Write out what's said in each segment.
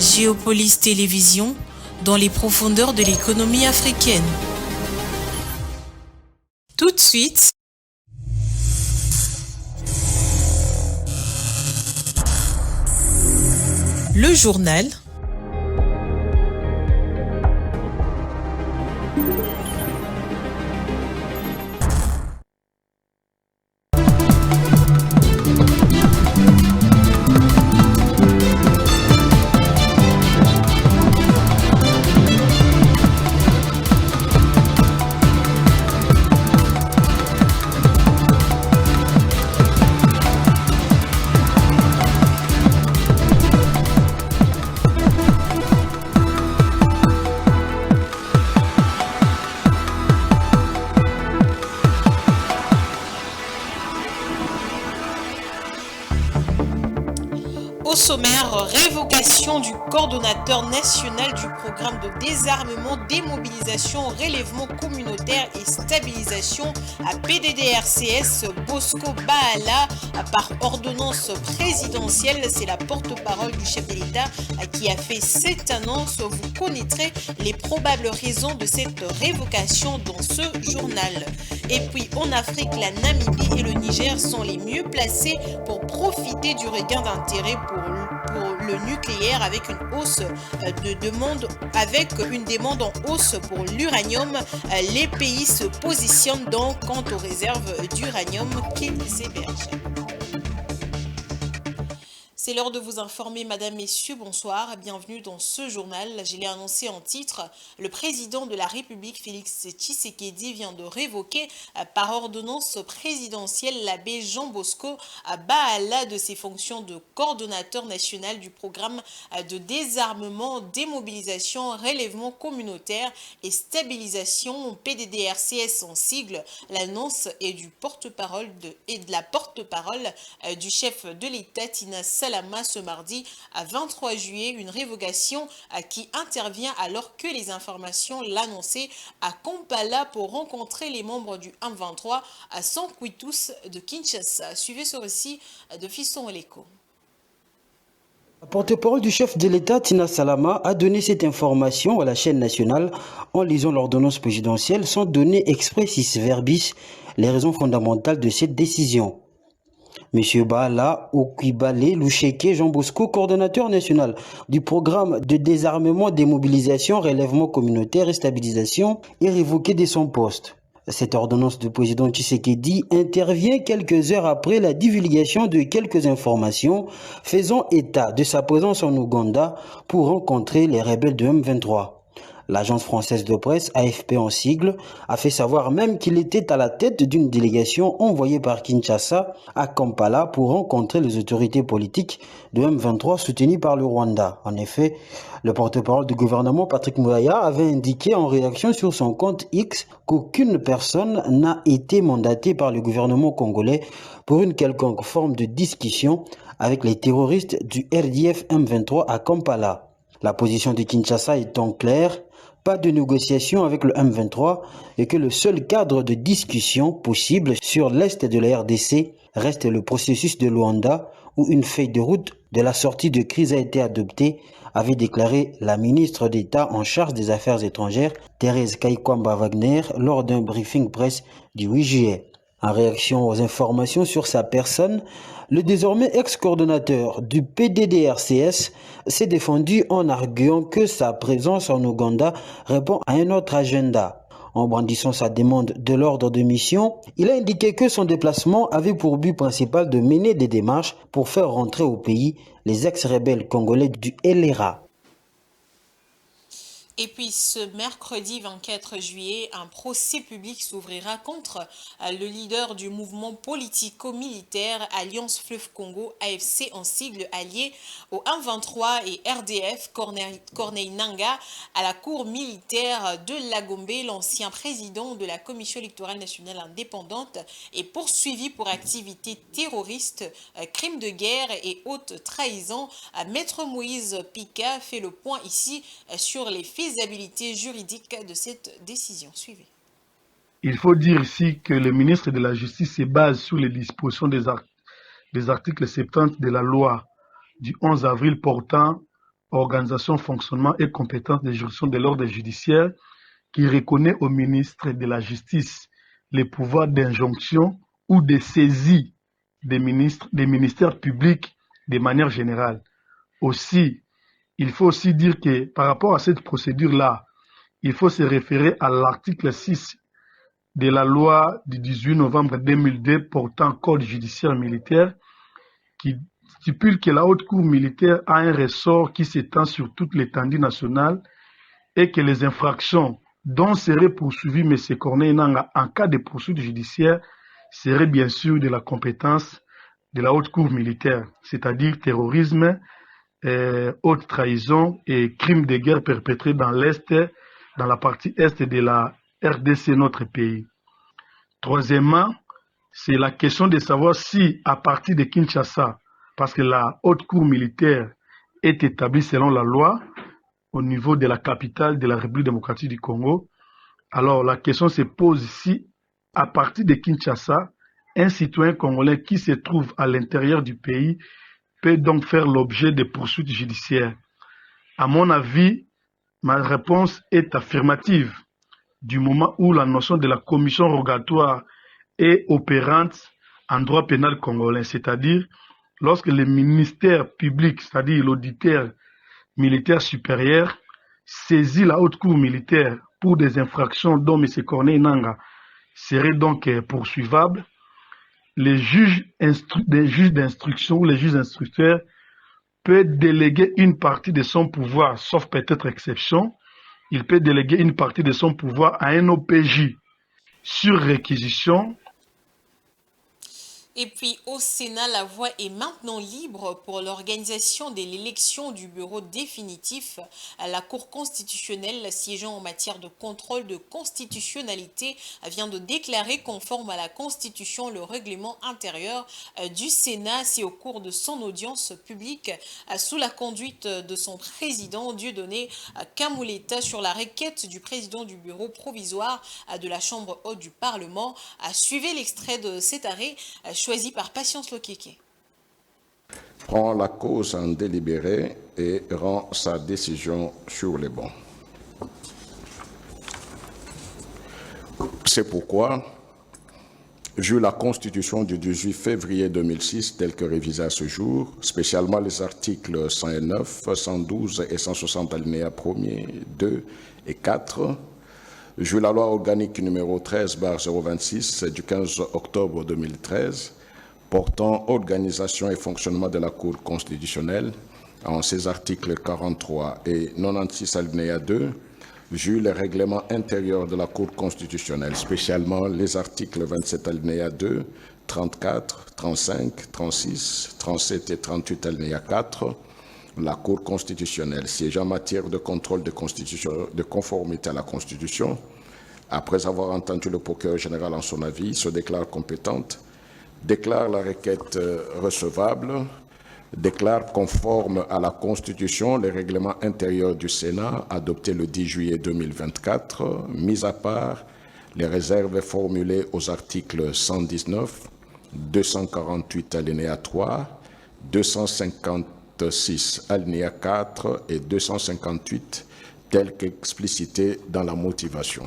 Géopolis Télévision, dans les profondeurs de l'économie africaine. Tout de suite, le journal au sommaire, révocation du coordonnateur national du programme de désarmement, démobilisation, relèvement communautaire et stabilisation à PDDRCS Bosco Baala par ordonnance présidentielle. C'est la porte-parole du chef de l'État qui a fait cette annonce. Vous connaîtrez les probables raisons de cette révocation dans ce journal. Et puis en Afrique, la Namibie et le Niger sont les mieux placés pour profiter du regain d'intérêt pour le nucléaire avec une hausse de demande, avec une demande en hausse pour l'uranium. Les pays se positionnent donc quant aux réserves d'uranium qu'ils hébergent. C'est l'heure de vous informer, mesdames, messieurs, bonsoir, bienvenue dans ce journal. Je l'ai annoncé en titre, le président de la République, Félix Tshisekedi, vient de révoquer par ordonnance présidentielle l'abbé Jean Bosco Baala de ses fonctions de coordonnateur national du programme de désarmement, démobilisation, relèvement communautaire et stabilisation PDDRCS en sigle. L'annonce est du porte-parole de la porte-parole du chef de l'État, Tina Salama, ce mardi à 23 juillet, une révocation qui intervient alors que les informations l'annonçaient à Kampala pour rencontrer les membres du M23 à Sankwitus de Kinshasa. Suivez ce récit de Fisson Oleko. La porte-parole du chef de l'État, Tina Salama, a donné cette information à la chaîne nationale en lisant l'ordonnance présidentielle sans donner expressis verbis les raisons fondamentales de cette décision. Monsieur Baala Okwibale Loucheke Jean Bosco, coordonnateur national du programme de désarmement, démobilisation, relèvement communautaire et stabilisation, est révoqué de son poste. Cette ordonnance du président Tshisekedi intervient quelques heures après la divulgation de quelques informations faisant état de sa présence en Ouganda pour rencontrer les rebelles de M23. L'agence française de presse, AFP en sigle, a fait savoir même qu'il était à la tête d'une délégation envoyée par Kinshasa à Kampala pour rencontrer les autorités politiques de M23 soutenues par le Rwanda. En effet, le porte-parole du gouvernement, Patrick Muyaya, avait indiqué en réaction sur son compte X qu'aucune personne n'a été mandatée par le gouvernement congolais pour une quelconque forme de discussion avec les terroristes du RDF M23 à Kampala. La position de Kinshasa étant claire, pas de négociation avec le M23 et que le seul cadre de discussion possible sur l'est de la RDC reste le processus de Luanda où une feuille de route de la sortie de crise a été adoptée, avait déclaré la ministre d'État en charge des Affaires étrangères, Thérèse Kaikwamba Wagner, lors d'un briefing presse du 8 juillet. En réaction aux informations sur sa personne, le désormais ex-coordonnateur du PDDRCS s'est défendu en arguant que sa présence en Ouganda répond à un autre agenda. En brandissant sa demande de l'ordre de mission, il a indiqué que son déplacement avait pour but principal de mener des démarches pour faire rentrer au pays les ex-rebelles congolais du LRA. Et puis ce mercredi 24 juillet, un procès public s'ouvrira contre le leader du mouvement politico-militaire Alliance Fleuve Congo, AFC en sigle, allié au M23 et RDF, Corneille Nangaa, à la cour militaire de Lagombe. L'ancien président de la Commission électorale nationale indépendante est poursuivi pour activités terroristes, crimes de guerre et haute trahison. Maître Moïse Pika fait le point ici sur les faisabilité juridique de cette décision. Suivez. Il faut dire ici que le ministre de la Justice se base sur les dispositions des articles 70 de la loi du 11 avril portant organisation, fonctionnement et compétences des juridictions de l'ordre judiciaire qui reconnaît au ministre de la Justice les pouvoirs d'injonction ou de saisie des ministères publics de manière générale. Aussi, il faut aussi dire que par rapport à cette procédure-là, il faut se référer à l'article 6 de la loi du 18 novembre 2002 portant code judiciaire militaire qui stipule que la haute cour militaire a un ressort qui s'étend sur toute l'étendue nationale et que les infractions dont serait poursuivi M. Corneille Nangaa en cas de poursuite judiciaire seraient bien sûr de la compétence de la haute cour militaire, c'est-à-dire terrorisme, haute trahison et crimes de guerre perpétrés dans l'Est, dans la partie Est de la RDC, notre pays. Troisièmement, c'est la question de savoir si, à partir de Kinshasa, parce que la haute cour militaire est établie selon la loi au niveau de la capitale de la République démocratique du Congo, alors la question se pose si, à partir de Kinshasa, un citoyen congolais qui se trouve à l'intérieur du pays peut donc faire l'objet de poursuites judiciaires. À mon avis, ma réponse est affirmative, du moment où la notion de la commission rogatoire est opérante en droit pénal congolais, c'est-à-dire lorsque le ministère public, c'est-à-dire l'auditeur militaire supérieur, saisit la haute cour militaire pour des infractions dont M. Corneille Nangaa serait donc poursuivable, les juges d'instruction ou les juges instructeurs peuvent déléguer une partie de son pouvoir, sauf peut-être exception, il peut déléguer une partie de son pouvoir à un OPJ sur réquisition. Et puis au Sénat, la voie est maintenant libre pour l'organisation de l'élection du bureau définitif à la Cour constitutionnelle siégeant en matière de contrôle de constitutionnalité vient de déclarer conforme à la Constitution le règlement intérieur du Sénat. C'est au cours de son audience publique sous la conduite de son président Dieudonné Kamuleta sur la requête du président du bureau provisoire de la Chambre haute du Parlement. Suivez l'extrait de cet arrêt choisi par Patience Lokeke. Prend la cause en délibéré et rend sa décision sur les bons. C'est pourquoi, vu la Constitution du 18 février 2006 telle que révisée à ce jour, spécialement les articles 109, 112 et 160 alinéas 1er, 2 et 4, vu la loi organique numéro 13/026 du 15 octobre 2013 portant organisation et fonctionnement de la Cour constitutionnelle en ses articles 43 et 96 alinéa 2, vu le règlement intérieur de la Cour constitutionnelle, spécialement les articles 27 alinéa 2, 34, 35, 36, 37 et 38 alinéa 4, la Cour constitutionnelle siège en matière de contrôle de conformité à la Constitution, après avoir entendu le procureur général en son avis, se déclare compétente, déclare la requête recevable, déclare conforme à la Constitution les règlements intérieurs du Sénat adoptés le 10 juillet 2024, mis à part les réserves formulées aux articles 119, 248 alinéa 3, 256 alinéa 4 et 258 tels qu'explicités dans la motivation,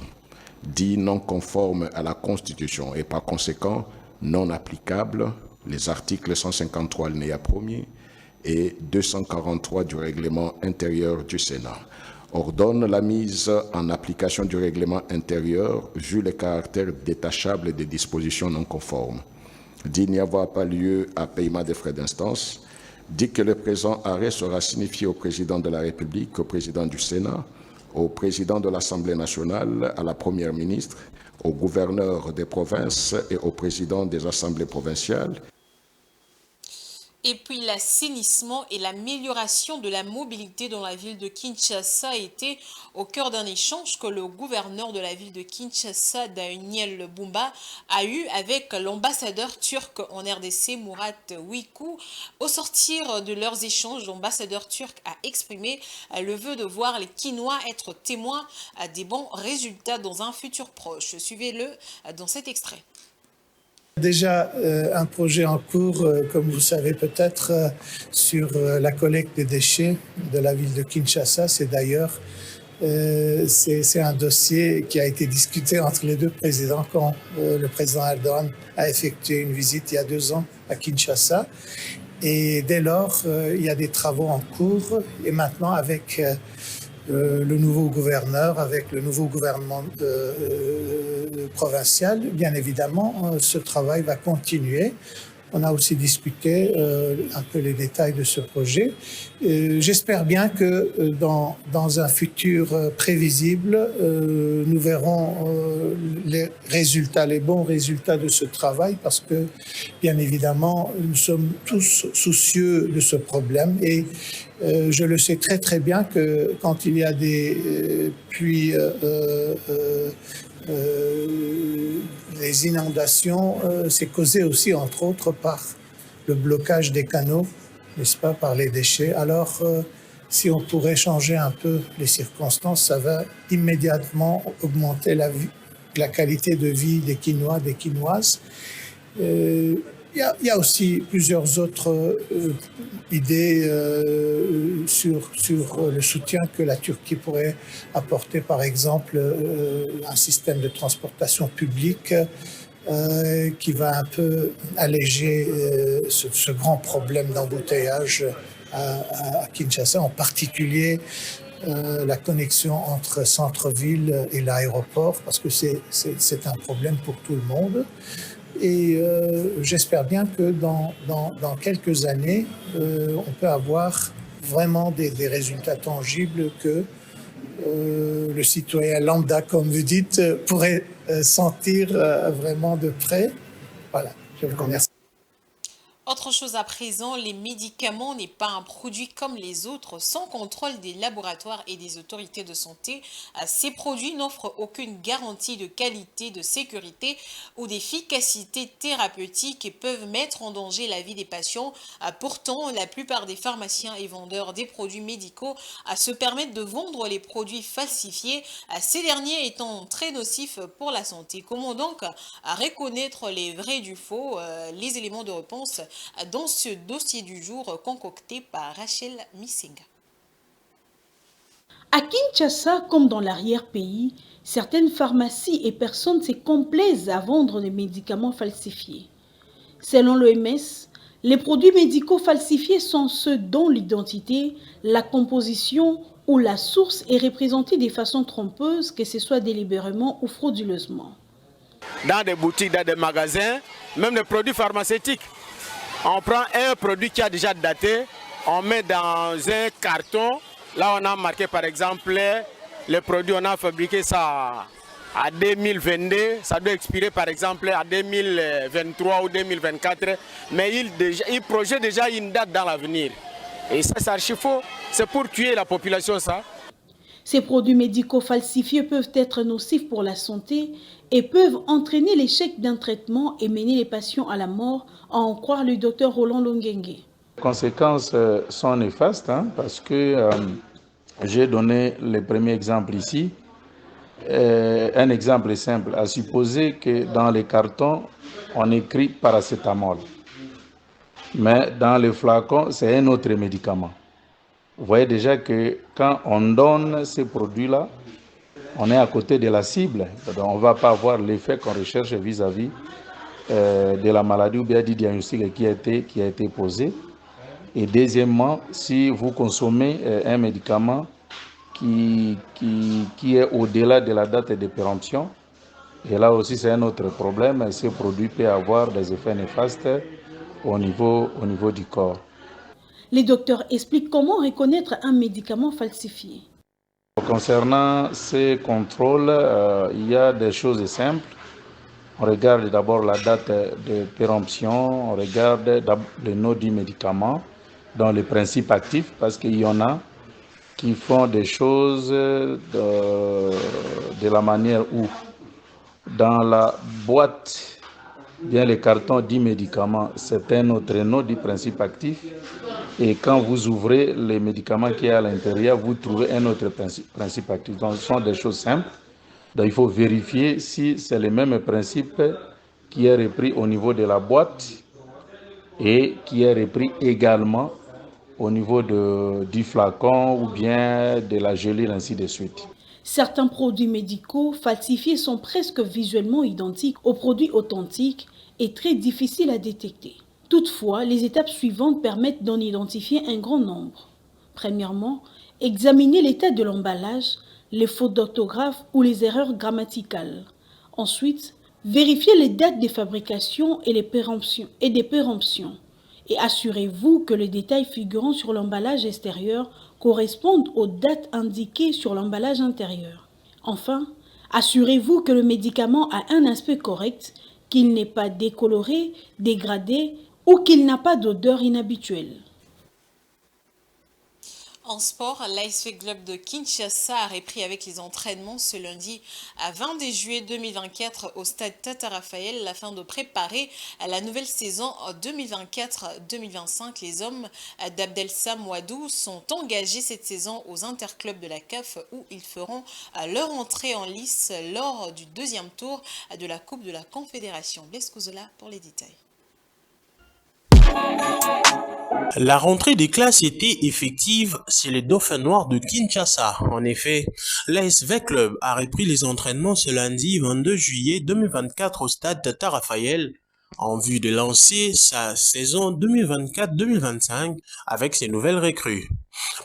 dit non conforme à la Constitution et par conséquent non applicable les articles 153 alinéa 1er et 243 du règlement intérieur du Sénat. Ordonne la mise en application du règlement intérieur vu le caractère détachable des dispositions non conformes. Dit n'y avoir pas lieu à paiement des frais d'instance. Dit que le présent arrêt sera signifié au président de la République, au président du Sénat, au président de l'Assemblée nationale, à la première ministre, au gouverneur des provinces et au président des assemblées provinciales. Et puis l'assainissement et l'amélioration de la mobilité dans la ville de Kinshasa a été au cœur d'un échange que le gouverneur de la ville de Kinshasa, Daniel Bumba, a eu avec l'ambassadeur turc en RDC, Murat Wiku. Au sortir de leurs échanges, l'ambassadeur turc a exprimé le vœu de voir les Kinois être témoins des bons résultats dans un futur proche. Suivez-le dans cet extrait. Déjà un projet en cours, comme vous savez peut-être, sur la collecte des déchets de la ville de Kinshasa. C'est d'ailleurs c'est un dossier qui a été discuté entre les deux présidents quand le président Erdogan a effectué une visite il y a 2 ans à Kinshasa. Et dès lors, il y a des travaux en cours. Et maintenant, avec le nouveau gouverneur, avec le nouveau gouvernement provincial, bien évidemment, ce travail va continuer. On a aussi discuté un peu les détails de ce projet. J'espère bien que dans un futur prévisible, nous verrons les résultats, les bons résultats de ce travail, parce que, bien évidemment, nous sommes tous soucieux de ce problème et je le sais très très bien que quand il y a des puits, les inondations, c'est causé aussi, entre autres, par le blocage des canaux, n'est-ce pas, par les déchets. Alors, si on pourrait changer un peu les circonstances, ça va immédiatement augmenter la qualité de vie des Quinois, des Quinoises. Il y a aussi plusieurs autres idées sur le soutien que la Turquie pourrait apporter, par exemple un système de transportation publique qui va un peu alléger ce grand problème d'embouteillage à Kinshasa, en particulier la connexion entre centre-ville et l'aéroport, parce que c'est un problème pour tout le monde. Et j'espère bien que dans quelques années, on peut avoir vraiment des résultats tangibles que le citoyen lambda, comme vous dites, pourrait sentir vraiment de près. Voilà, je vous remercie. Autre chose à présent, les médicaments n'est pas un produit comme les autres, sans contrôle des laboratoires et des autorités de santé. Ces produits n'offrent aucune garantie de qualité, de sécurité ou d'efficacité thérapeutique et peuvent mettre en danger la vie des patients. Pourtant, la plupart des pharmaciens et vendeurs des produits médicaux se permettent de vendre les produits falsifiés, ces derniers étant très nocifs pour la santé. Comment donc reconnaître les vrais du faux? Les éléments de réponse dans ce dossier du jour concocté par Rachel Missinga. À Kinshasa, comme dans l'arrière-pays, certaines pharmacies et personnes se complaisent à vendre des médicaments falsifiés. Selon l'OMS, les produits médicaux falsifiés sont ceux dont l'identité, la composition ou la source est représentée de façon trompeuse, que ce soit délibérément ou frauduleusement. Dans des boutiques, dans des magasins, même les produits pharmaceutiques. On prend un produit qui a déjà daté, on met dans un carton. Là, on a marqué par exemple, le produit, on a fabriqué ça à 2022. Ça doit expirer par exemple à 2023 ou 2024. Mais il projette déjà une date dans l'avenir. Et ça, c'est archi faux. C'est pour tuer la population, ça. Ces produits médicaux falsifiés peuvent être nocifs pour la santé et peuvent entraîner l'échec d'un traitement et mener les patients à la mort, à en croire le docteur Roland Longuengue. Les conséquences sont néfastes parce que j'ai donné le premier exemple ici. Un exemple simple, à supposer que dans les cartons, on écrit paracétamol. Mais dans les flacons, c'est un autre médicament. Vous voyez déjà que quand on donne ces produits-là, on est à côté de la cible. Donc on ne va pas avoir l'effet qu'on recherche vis-à-vis de la maladie ou bien du diagnostic qui a été posé. Et deuxièmement, si vous consommez un médicament qui est au-delà de la date de péremption, et là aussi c'est un autre problème, ce produit peut avoir des effets néfastes au niveau du corps. Les docteurs expliquent comment reconnaître un médicament falsifié. Concernant ces contrôles, il y a des choses simples. On regarde d'abord la date de péremption, on regarde le nom du médicament, dans le principe actif, parce qu'il y en a qui font des choses de la manière où dans la boîte, bien le carton dit médicament, c'est un autre nom du principe actif. Et quand vous ouvrez les médicaments qui est à l'intérieur, vous trouvez un autre principe actif. Donc ce sont des choses simples. Donc il faut vérifier si c'est le même principe qui est repris au niveau de la boîte et qui est repris également au niveau du flacon ou bien de la gelée, ainsi de suite. Certains produits médicaux falsifiés sont presque visuellement identiques aux produits authentiques et très difficiles à détecter. Toutefois, les étapes suivantes permettent d'en identifier un grand nombre. Premièrement, examiner l'état de l'emballage, les fautes d'orthographe ou les erreurs grammaticales. Ensuite, vérifiez les dates de fabrication et des péremptions. Et assurez-vous que les détails figurant sur l'emballage extérieur correspondent aux dates indiquées sur l'emballage intérieur. Enfin, assurez-vous que le médicament a un aspect correct, qu'il n'est pas décoloré, dégradé ou qu'il n'a pas d'odeur inhabituelle. En sport, l'ASV Club de Kinshasa a repris avec les entraînements ce lundi à 22 juillet 2024 au stade Tata Raphaël afin de préparer la nouvelle saison 2024-2025. Les hommes d'Abdelsam Ouadou sont engagés cette saison aux interclubs de la CAF où ils feront leur entrée en lice lors du deuxième tour de la Coupe de la Confédération. Blaise Kouzola pour les détails. La rentrée des classes était effective chez les Dauphins Noirs de Kinshasa. En effet, l'ASV Club a repris les entraînements ce lundi 22 juillet 2024 au stade Tata Raphaël en vue de lancer sa saison 2024-2025 avec ses nouvelles recrues.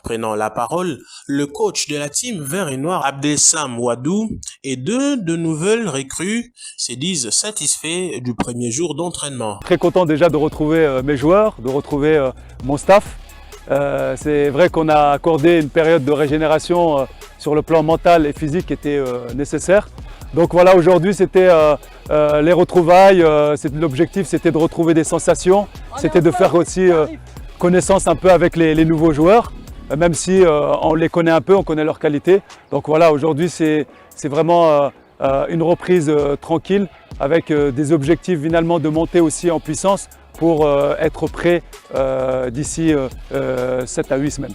Prenant la parole, le coach de la team vert et noir Abdelsam Ouadou et deux de nouvelles recrues se disent satisfaits du premier jour d'entraînement. Très content déjà de retrouver mes joueurs, de retrouver mon staff. C'est vrai qu'on a accordé une période de régénération sur le plan mental et physique qui était nécessaire. Donc voilà, aujourd'hui c'était les retrouvailles, l'objectif c'était de retrouver des sensations, c'était de faire aussi connaissance un peu avec les nouveaux joueurs, même si on les connaît un peu, on connaît leurs qualités. Donc voilà, aujourd'hui c'est vraiment une reprise tranquille avec des objectifs finalement de monter aussi en puissance pour être prêt d'ici 7 à 8 semaines.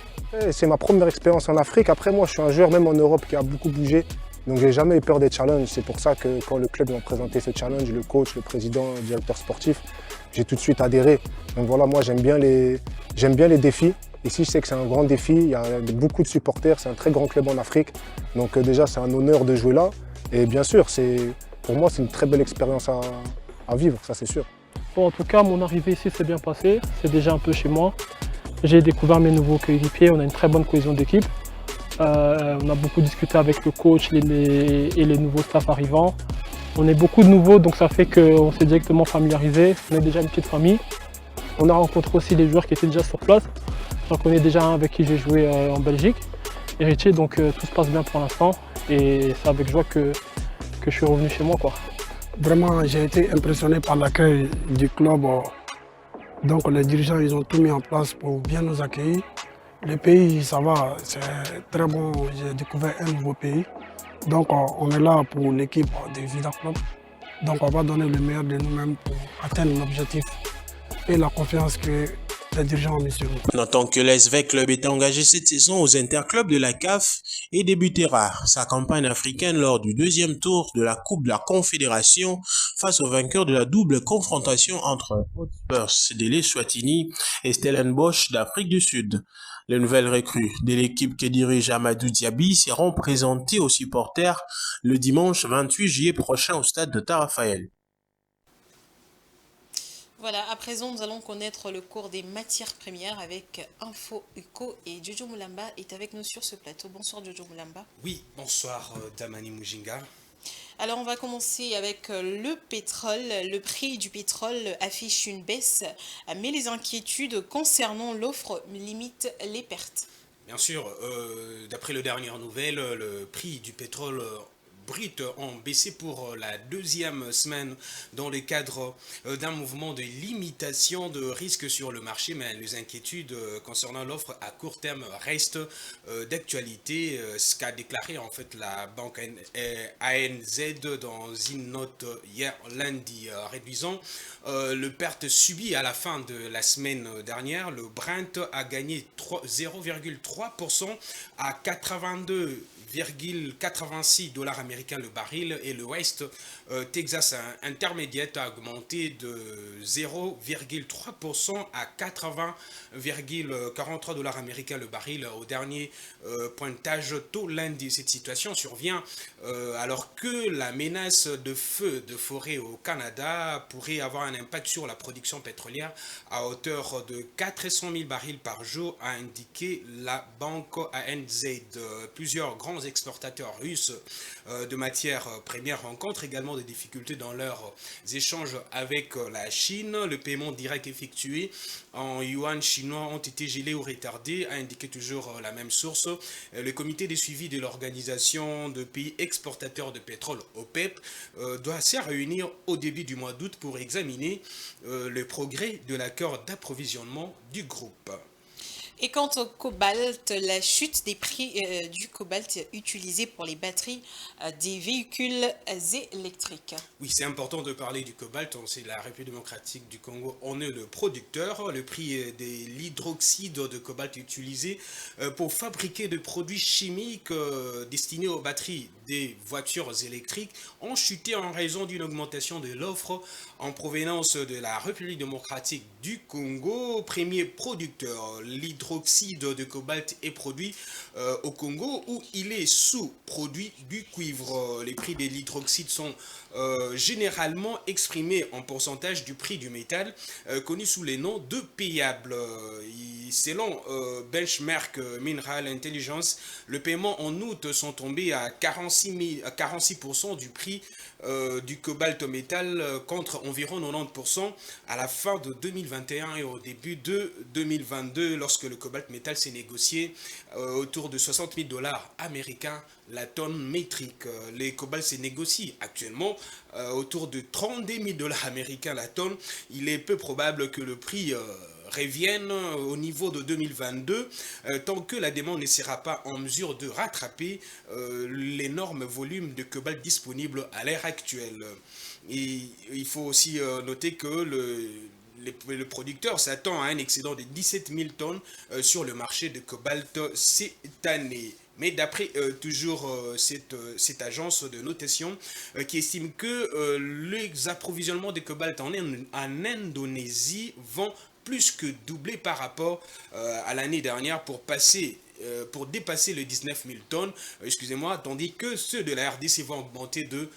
C'est ma première expérience en Afrique. Après moi, je suis un joueur même en Europe qui a beaucoup bougé. Donc j'ai jamais eu peur des challenges. C'est pour ça que quand le club m'a présenté ce challenge, le coach, le président, le directeur sportif, j'ai tout de suite adhéré. Donc voilà, moi j'aime bien les défis. Ici, je sais que c'est un grand défi. Il y a beaucoup de supporters. C'est un très grand club en Afrique. Donc déjà, c'est un honneur de jouer là. Et bien sûr, pour moi, c'est une très belle expérience à vivre, ça c'est sûr. Bon, en tout cas, mon arrivée ici s'est bien passée. C'est déjà un peu chez moi. J'ai découvert mes nouveaux coéquipiers. On a une très bonne cohésion d'équipe. On a beaucoup discuté avec le coach et les nouveaux staffs arrivants. On est beaucoup de nouveaux, donc ça fait qu'on s'est directement familiarisé. On est déjà une petite famille. On a rencontré aussi les joueurs qui étaient déjà sur place. J'en connais déjà un avec qui j'ai joué en Belgique, héritier, donc tout se passe bien pour l'instant. Et c'est avec joie que je suis revenu chez moi, quoi. Vraiment, j'ai été impressionné par l'accueil du club. Donc les dirigeants, ils ont tout mis en place pour bien nous accueillir. Le pays, ça va, c'est très bon. J'ai découvert un nouveau pays. Donc on est là pour l'équipe de Vida Club. Donc on va donner le meilleur de nous-mêmes pour atteindre l'objectif et la confiance que les dirigeants ont mis sur nous. Notons que l'ASV Club est engagé cette saison aux interclubs de la CAF et débutera sa campagne africaine lors du deuxième tour de la Coupe de la Confédération face au vainqueur de la double confrontation entre Hotspurs de l'Eswatini et Stellenbosch d'Afrique du Sud. Les nouvelles recrues de l'équipe que dirige Amadou Diaby seront présentées aux supporters le dimanche 28 juillet prochain au stade de Tata Raphaël. Voilà, à présent, nous allons connaître le cours des matières premières avec Info UCO et Jojo Moulamba est avec nous sur ce plateau. Bonsoir Jojo Moulamba. Oui, bonsoir Damani Mujinga. Alors, on va commencer avec le pétrole. Le prix du pétrole affiche une baisse, mais les inquiétudes concernant l'offre limitent les pertes. Bien sûr, d'après les dernières nouvelles, le prix du pétrole brut ont baissé pour la deuxième semaine dans le cadre d'un mouvement de limitation de risques sur le marché, mais les inquiétudes concernant l'offre à court terme restent d'actualité, ce qu'a déclaré en fait la banque ANZ dans une note hier lundi, réduisant le perte subi à la fin de la semaine dernière. Le Brent a gagné 0,3% à 82,86 $ américains américain le baril et le West Texas Intermediate a augmenté de 0,3% à 80,43 dollars américains le baril au dernier pointage tôt lundi. Cette situation survient alors que la menace de feu de forêt au Canada pourrait avoir un impact sur la production pétrolière à hauteur de 400 000 barils par jour, a indiqué la banque ANZ. Plusieurs grands exportateurs russes de matières premières rencontrent également des difficultés dans leurs échanges avec la Chine. Le paiement direct effectué en yuan chinois ont été gelés ou retardés, a indiqué toujours la même source. Le comité de suivi de l'organisation de pays exportateurs de pétrole OPEP doit se réunir au début du mois d'août pour examiner le progrès de l'accord d'approvisionnement du groupe. Et quant au cobalt, la chute des prix du cobalt utilisé pour les batteries des véhicules électriques. Oui, c'est important de parler du cobalt. C'est la République démocratique du Congo. On est le producteur. Le prix de l'hydroxyde de cobalt utilisé pour fabriquer des produits chimiques destinés aux batteries des voitures électriques ont chuté en raison d'une augmentation de l'offre en provenance de la République démocratique du Congo, premier producteur. L'hydroxyde de cobalt est produit au Congo où il est sous-produit du cuivre. Les prix de l'hydroxyde sont généralement exprimés en pourcentage du prix du métal, connu sous les noms de payable. Selon Benchmark Mineral Intelligence, le paiement en août sont tombés à 46% du prix du cobalt métal contre environ 90% à la fin de 2021 et au début de 2022 lorsque le cobalt métal s'est négocié autour de 60 000 dollars américains la tonne métrique. Les cobalt se négocient actuellement autour de 32 000 dollars américains la tonne. Il est peu probable que le prix revienne au niveau de 2022 tant que la demande ne sera pas en mesure de rattraper l'énorme volume de cobalt disponible à l'heure actuelle. Et il faut aussi noter que le producteur s'attend à un excédent de 17 000 tonnes sur le marché de cobalt cette année. Mais d'après toujours cette agence de notation qui estime que les approvisionnements de cobalt en Indonésie vont plus que doubler par rapport à l'année dernière pour dépasser les 19 000 tonnes, tandis que ceux de la RDC vont augmenter de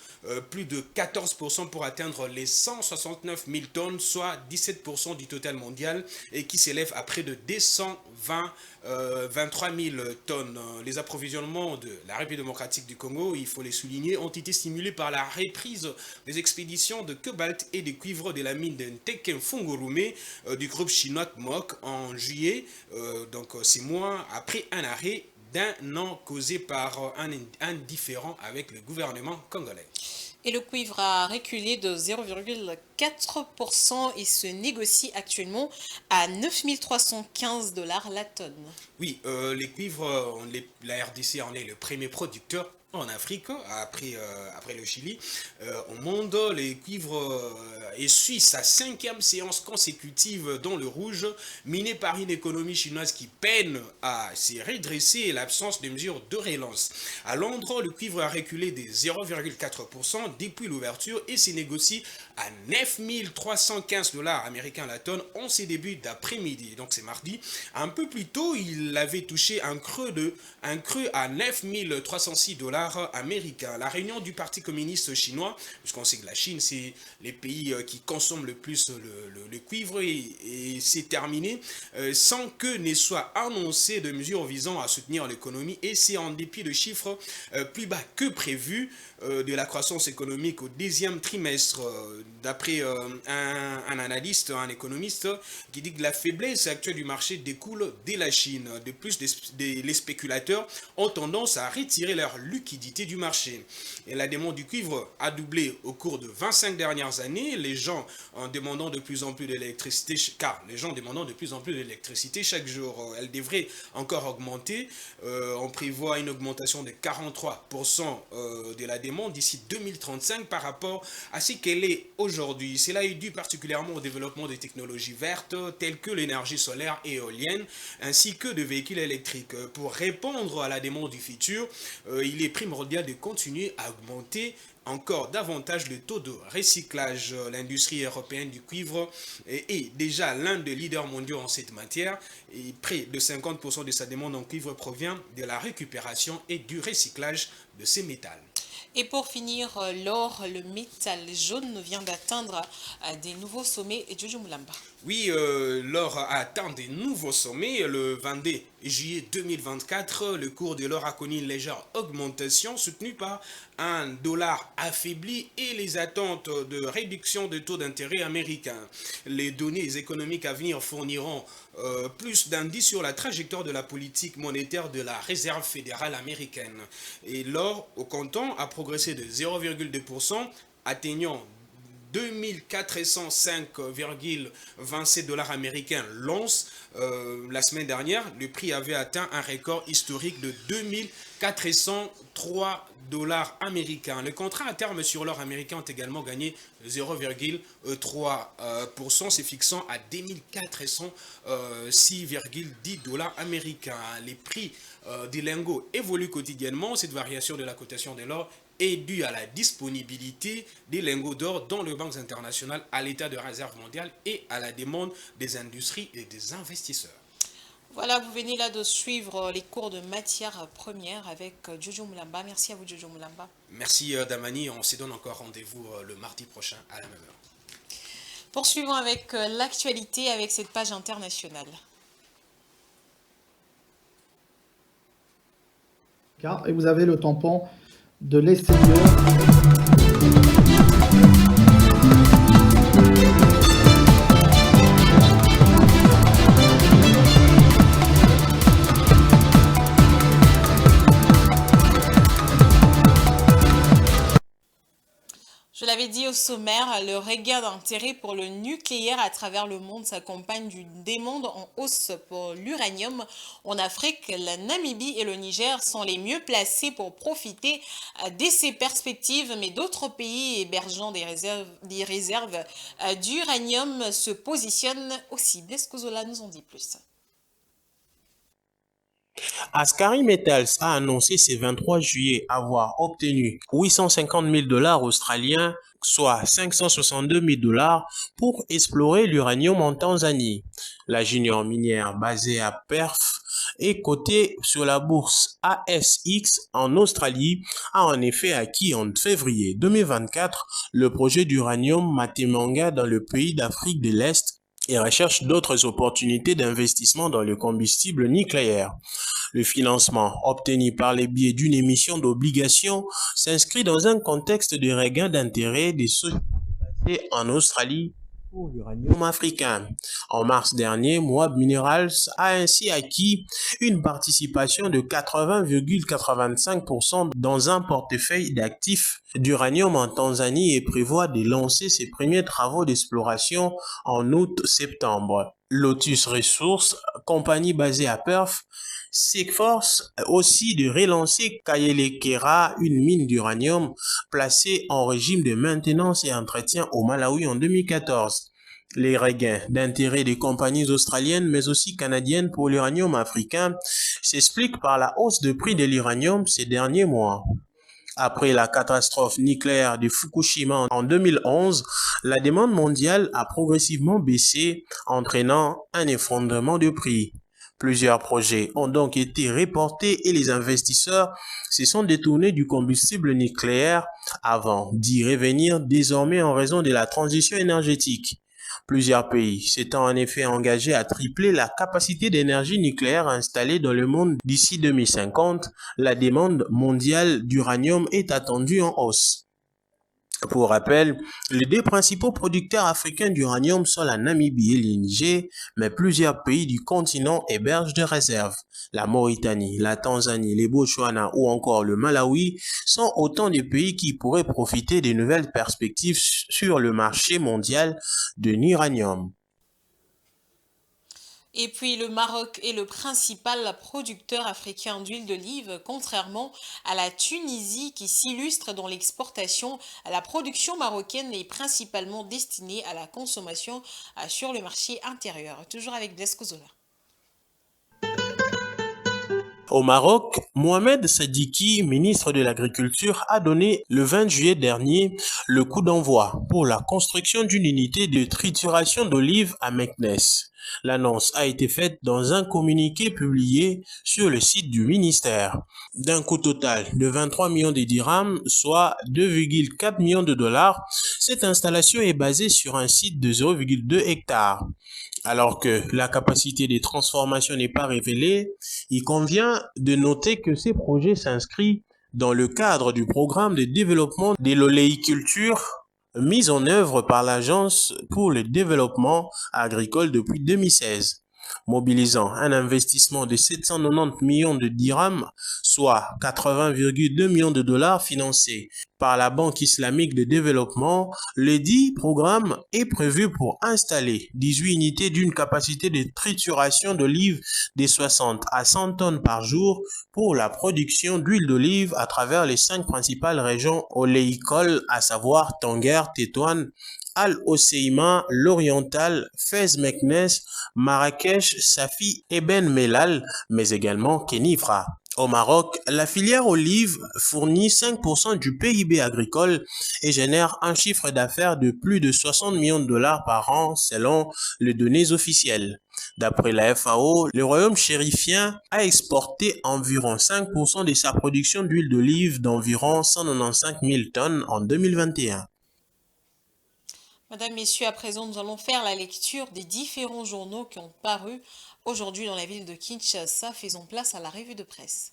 plus de 14% pour atteindre les 169 000 tonnes, soit 17% du total mondial et qui s'élève à près de 23 000 tonnes. Les approvisionnements de la République démocratique du Congo, il faut les souligner, ont été stimulés par la reprise des expéditions de cobalt et de cuivre de la mine de Ntekem-Fungurume du groupe chinois MOC en juillet, donc 6 mois après un arrêt d'un an causé par un différend avec le gouvernement congolais. Et le cuivre a reculé de 0,4% et se négocie actuellement à 9 315 dollars la tonne. Oui, les cuivres, la RDC en est le premier producteur en Afrique, après le Chili. Au monde, les cuivres essuient sa 5e séance consécutive dans le rouge, minée par une économie chinoise qui peine à se redresser et l'absence de mesures de relance. À Londres, le cuivre a reculé de 0,4% depuis l'ouverture et se négocie à 9 315 dollars américains la tonne en ces débuts d'après-midi. Donc c'est mardi. Un peu plus tôt, il avait touché un creux à 9 306 dollars américains. La réunion du Parti communiste chinois, puisqu'on sait que la Chine, c'est les pays qui consomment le plus le cuivre, et c'est terminé sans que ne soit annoncé de mesures visant à soutenir l'économie, et c'est en dépit de chiffres plus bas que prévu de la croissance économique au 10e trimestre, d'après un analyste, un économiste, qui dit que la faiblesse actuelle du marché découle de la Chine. De plus, les spéculateurs ont tendance à retirer leur liquidité du marché. Et la demande du cuivre a doublé au cours de 25 dernières années, les gens demandant de plus en plus d'électricité, chaque jour. Elle devrait encore augmenter. On prévoit une augmentation de 43% de la demande d'ici 2035 par rapport à ce qu'elle est aujourd'hui. Cela est dû particulièrement au développement des technologies vertes telles que l'énergie solaire et éolienne ainsi que de véhicules électriques. Pour répondre à la demande du futur, il est primordial de continuer à augmenter encore davantage le taux de recyclage. L'industrie européenne du cuivre est déjà l'un des leaders mondiaux en cette matière et près de 50% de sa demande en cuivre provient de la récupération et du recyclage de ces métals. Et pour finir, l'or, le métal jaune vient d'atteindre des nouveaux sommets. Et Jojo Moulamba. Oui, l'or a atteint des nouveaux sommets. Le 22 juillet 2024, le cours de l'or a connu une légère augmentation soutenue par un dollar affaibli et les attentes de réduction de taux d'intérêt américains. Les données économiques à venir fourniront plus d'indices sur la trajectoire de la politique monétaire de la Réserve fédérale américaine. Et l'or au comptant a progressé de 0,2%, atteignant 2405,27 dollars américains l'once. La semaine dernière, le prix avait atteint un record historique de 2403 dollars américains. Les contrats à terme sur l'or américain ont également gagné 0,3%, se fixant à 2406,10 dollars américains. Les prix des lingots évoluent quotidiennement. Cette variation de la cotation de l'or est due à la disponibilité des lingots d'or dans les banques internationales, à l'état de réserve mondiale et à la demande des industries et des investisseurs. Voilà, vous venez là de suivre les cours de matières premières avec Jojo Moulamba. Merci à vous, Jojo Moulamba. Merci Damani, on se donne encore rendez-vous le mardi prochain à la même heure. Poursuivons avec l'actualité avec cette page internationale. Et vous avez le tampon de l'essayeur. Je l'avais dit au sommaire, le regain d'intérêt pour le nucléaire à travers le monde s'accompagne d'une demande en hausse pour l'uranium. En Afrique, la Namibie et le Niger sont les mieux placés pour profiter de ces perspectives, mais d'autres pays hébergeant des réserves d'uranium se positionnent aussi. Bleskozola nous en dit plus. Ascari Metals a annoncé ce 23 juillet avoir obtenu 850 000 dollars australiens, soit 562 000 dollars, pour explorer l'uranium en Tanzanie. La junior minière basée à Perth et cotée sur la bourse ASX en Australie a en effet acquis en février 2024 le projet d'uranium Matemanga dans le pays d'Afrique de l'Est et recherche d'autres opportunités d'investissement dans le combustible nucléaire. Le financement obtenu par les biais d'une émission d'obligations s'inscrit dans un contexte de regain d'intérêt des sociétés basées en Australie pour l'uranium africain. En mars dernier, Moab Minerals a ainsi acquis une participation de 80,85% dans un portefeuille d'actifs d'uranium en Tanzanie et prévoit de lancer ses premiers travaux d'exploration en août-septembre. Lotus Resources, compagnie basée à Perth, s'efforce aussi de relancer Kayelekera, une mine d'uranium placée en régime de maintenance et entretien au Malawi en 2014. Les regains d'intérêt des compagnies australiennes mais aussi canadiennes pour l'uranium africain s'expliquent par la hausse de prix de l'uranium ces derniers mois. Après la catastrophe nucléaire de Fukushima en 2011, la demande mondiale a progressivement baissé, entraînant un effondrement de prix. Plusieurs projets ont donc été reportés et les investisseurs se sont détournés du combustible nucléaire avant d'y revenir désormais en raison de la transition énergétique. Plusieurs pays s'étant en effet engagés à tripler la capacité d'énergie nucléaire installée dans le monde d'ici 2050, la demande mondiale d'uranium est attendue en hausse. Pour rappel, les deux principaux producteurs africains d'uranium sont la Namibie et le Niger, mais plusieurs pays du continent hébergent des réserves. La Mauritanie, la Tanzanie, les Botswana ou encore le Malawi sont autant de pays qui pourraient profiter de nouvelles perspectives sur le marché mondial de l'uranium. Et puis le Maroc est le principal producteur africain d'huile d'olive, contrairement à la Tunisie qui s'illustre dans l'exportation. La production marocaine est principalement destinée à la consommation sur le marché intérieur. Toujours avec Bleskozola. Au Maroc, Mohamed Sadiki, ministre de l'Agriculture, a donné le 20 juillet dernier le coup d'envoi pour la construction d'une unité de trituration d'olives à Meknes. L'annonce a été faite dans un communiqué publié sur le site du ministère. D'un coût total de 23 millions de dirhams, soit 2,4 millions de dollars, cette installation est basée sur un site de 0,2 hectares. Alors que la capacité de transformation n'est pas révélée, il convient de noter que ces projets s'inscrivent dans le cadre du programme de développement de l'oléiculture mis en œuvre par l'Agence pour le développement agricole depuis 2016, mobilisant un investissement de 790 millions de dirhams, soit 80,2 millions de dollars financés par la Banque islamique de développement. Le dit programme est prévu pour installer 18 unités d'une capacité de trituration d'olive de 60 à 100 tonnes par jour pour la production d'huile d'olive à travers les 5 principales régions oléicoles, à savoir Tanger, Tétouan, Al-Hoceïma, l'Oriental, Fès-Meknes, Marrakech, Safi et Ben Mellal, mais également Kenifra. Au Maroc, la filière olive fournit 5% du PIB agricole et génère un chiffre d'affaires de plus de 60 millions de dollars par an selon les données officielles. D'après la FAO, le royaume chérifien a exporté environ 5% de sa production d'huile d'olive d'environ 195 000 tonnes en 2021. Madame, Messieurs, à présent, nous allons faire la lecture des différents journaux qui ont paru aujourd'hui dans la ville de Kinshasa. Faisons place à la revue de presse.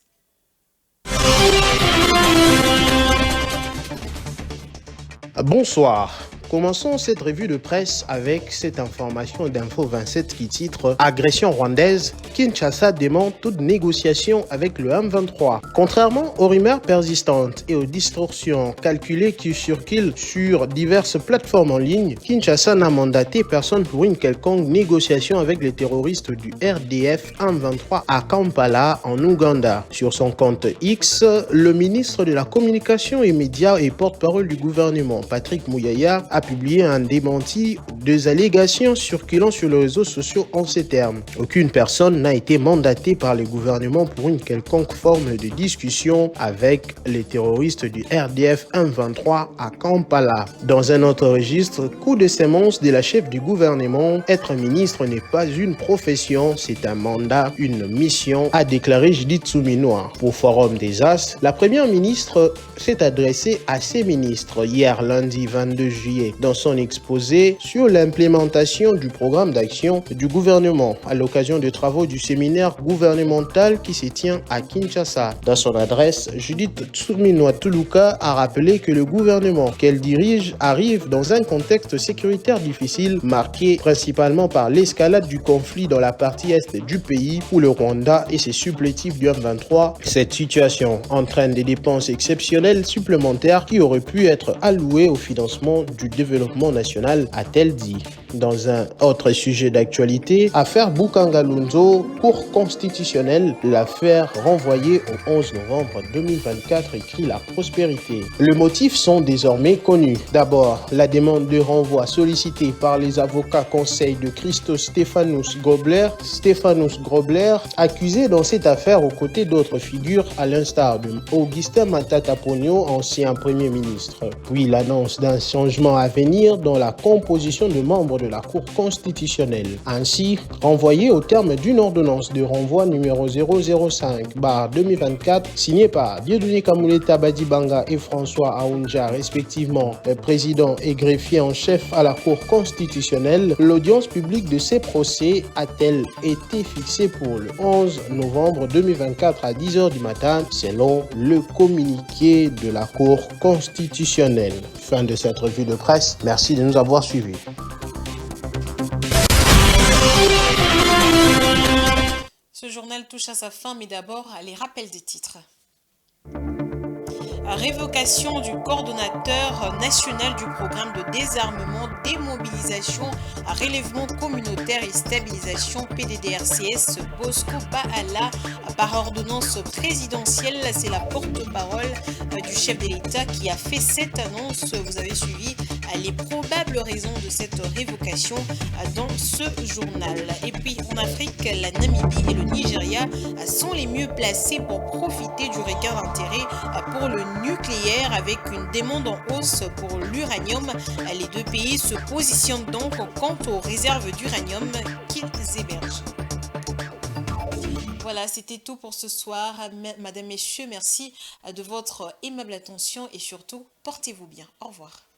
Bonsoir. Commençons cette revue de presse avec cette information d'Info 27 qui titre « Agression rwandaise, Kinshasa dément toute négociation avec le M23 ». Contrairement aux rumeurs persistantes et aux distorsions calculées qui circulent sur diverses plateformes en ligne, Kinshasa n'a mandaté personne pour une quelconque négociation avec les terroristes du RDF M23 à Kampala, en Ouganda. Sur son compte X, le ministre de la Communication et Médias et porte-parole du gouvernement, Patrick Mouyaya, a publié un démenti des allégations circulant sur les réseaux sociaux en ces termes. Aucune personne n'a été mandatée par le gouvernement pour une quelconque forme de discussion avec les terroristes du RDF M23 à Kampala. Dans un autre registre, coup de sémence de la chef du gouvernement, être ministre n'est pas une profession, c'est un mandat, une mission, a déclaré Judith Souminois. Pour Forum des As, la première ministre s'est adressée à ses ministres hier lundi 22 juillet dans son exposé sur l'implémentation du programme d'action du gouvernement à l'occasion des travaux du séminaire gouvernemental qui se tient à Kinshasa. Dans son adresse, Judith Souminois Toulouka a rappelé que le gouvernement qu'elle dirige arrive dans un contexte sécuritaire difficile marqué principalement par l'escalade du conflit dans la partie est du pays où le Rwanda et ses supplétifs du M23. Cette situation entraîne des dépenses exceptionnelles supplémentaires qui auraient pu être allouées au financement du développement national, a-t-elle dit. Dans un autre sujet d'actualité, affaire Boukangalunzo, Cour constitutionnelle, l'affaire renvoyée au 11 novembre 2024, écrit La Prospérité. Les motifs sont désormais connus. D'abord, la demande de renvoi sollicitée par les avocats conseils de Christos Stéphanous Grobler, accusé dans cette affaire aux côtés d'autres figures à l'instar de Augustin Matata Ponyo, ancien Premier ministre. Puis l'annonce d'un changement à venir dans la composition de membres de la Cour constitutionnelle. Ainsi, renvoyé au terme d'une ordonnance de renvoi numéro 005/2024 signée par Dieudonné Kamuleta Badibanga et François Aounja, respectivement président et greffier en chef à la Cour constitutionnelle, l'audience publique de ces procès a-t-elle été fixée pour le 11 novembre 2024 à 10h du matin, selon le communiqué de la Cour constitutionnelle. Fin de cette revue de presse. Merci de nous avoir suivis. Ce journal touche à sa fin, mais d'abord les rappels des titres. Révocation du coordonnateur national du programme de désarmement, démobilisation, relèvement communautaire et stabilisation PDDRCS Bosco Bahala par ordonnance présidentielle. C'est la porte-parole du chef de l'État qui a fait cette annonce. Vous avez suivi les probables raisons de cette révocation dans ce journal. Et puis en Afrique, la Namibie et le Nigeria sont les mieux placés pour profiter du regain d'intérêt pour le nucléaire avec une demande en hausse pour l'uranium. Les deux pays se positionnent donc quant aux réserves d'uranium qu'ils hébergent. Voilà, c'était tout pour ce soir. Madame, Messieurs, merci de votre aimable attention et surtout, portez-vous bien. Au revoir.